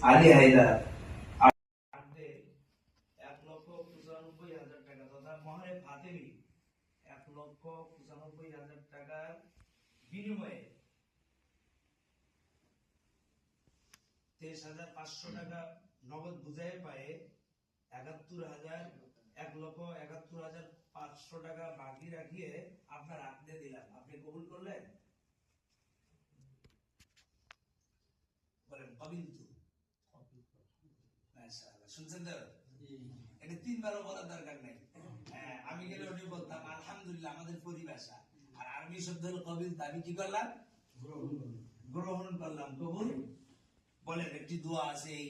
আলী হায়দার ১,৯৫,০০০ টাকা তথা মহারে ফাতেমি ১,৯৫,০০০ টাকার বিনিময়ে ২৩,৫০০ টাকা নগদ বুঝায় পায়ে ১,৭১,৭১,৫০০ টাকা বাকি রাখিয়ে আপনার হাতে দিলাম। আপনি কবুল করলেন? বলেন কবিন্তু। শুনছেন তো? এটা তিনবারও বলার দরকার নেই। হ্যাঁ, আমি গেলে উনি বলতাম আলহামদুলিল্লাহ, আমাদের পরিভাষা। আর আরবি শব্দ হলো কবিল, আমি কি করলাম? গ্রহণ করলাম। কবুল। বলেন একটি দোয়া আছে এই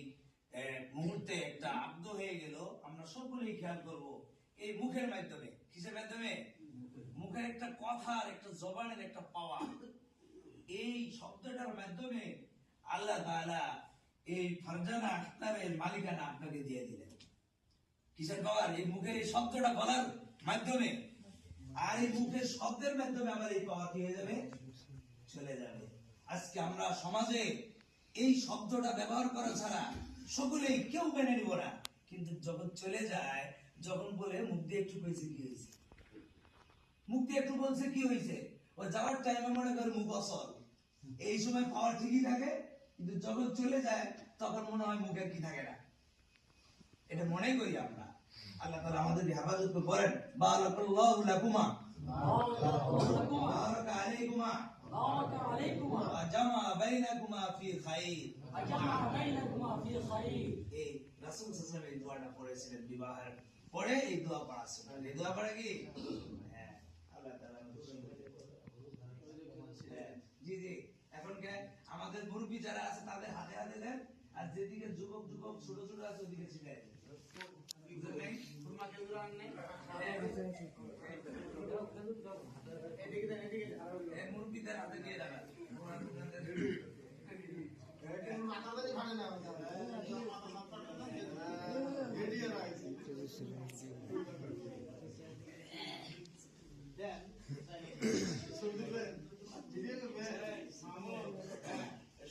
মুহূর্তে, একটা আব্দ হয়ে গেল, আমরা সকলেই খেয়াল করব এই মুখের মাধ্যমে। কিসের মাধ্যমে? মুখের একটা কথার, একটা জবানের একটা পাওয়া, এই শব্দটার মাধ্যমে আল্লাহ তাআলা এই ফারজানা আখতারের মালিকানা আপনাকে দিয়ে দিলেন। কিসের পাওয়ার? এই মুখের এই শব্দটা বলার মাধ্যমে। আর এই মুখের শব্দের মাধ্যমে আমার এই পাওয়া কি হয়ে যাবে? চলে যাবে। আজকে আমরা সমাজে এই শব্দটা ব্যবহার করা ছাড়া সকলেই কেউ মেনে নিব না, কিন্তু যখন চলে যায়, যখন বলে মুখ দিয়ে একটু কইছে কি হয়েছে, মুখ দিয়ে একটু বলছে কি হয়েছে, ও যাওয়ার টাইমে মনে করে মুখ অসল। এই সময় পাওয়ার ঠিকই থাকে, কিন্তু যখন চলে যায় তখন মনে হয় মুখে কি থাকে না। এটা মনে করি আমরা। আল্লাহ তাআলা আমাদের হেফাজত করেন। বারাকাল্লাহু লাকুমা বারাকা আলাইকুমা ওয়া জামা বাইনাকুমা ফি খাইর। এই রাসূল সাল্লাল্লাহু আলাইহি ওয়াসাল্লাম এই দোয়াটা পড়েছিলেন বিবাহের পরে। এই দোয়া পড়া আছে। এই দোয়া পড়ে কি? হ্যাঁ, আল্লাহ তাআলা জি জি। এখন কে আমাদের মুরব্বি যারা আছে তাদের হাতে হাতে দেন, আর যেদিকে যুবক যুবক ছোট ছোট আছে ওদিকে ছিটাই দেন। মুরব্বিদের হাতে দিয়ে দেবেন।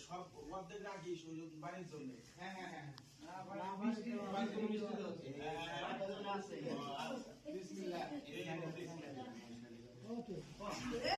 সব অর্ধেক রাখি বাড়ির জন্য। হ্যাঁ হ্যাঁ হ্যাঁ, বিসমিল্লাহ।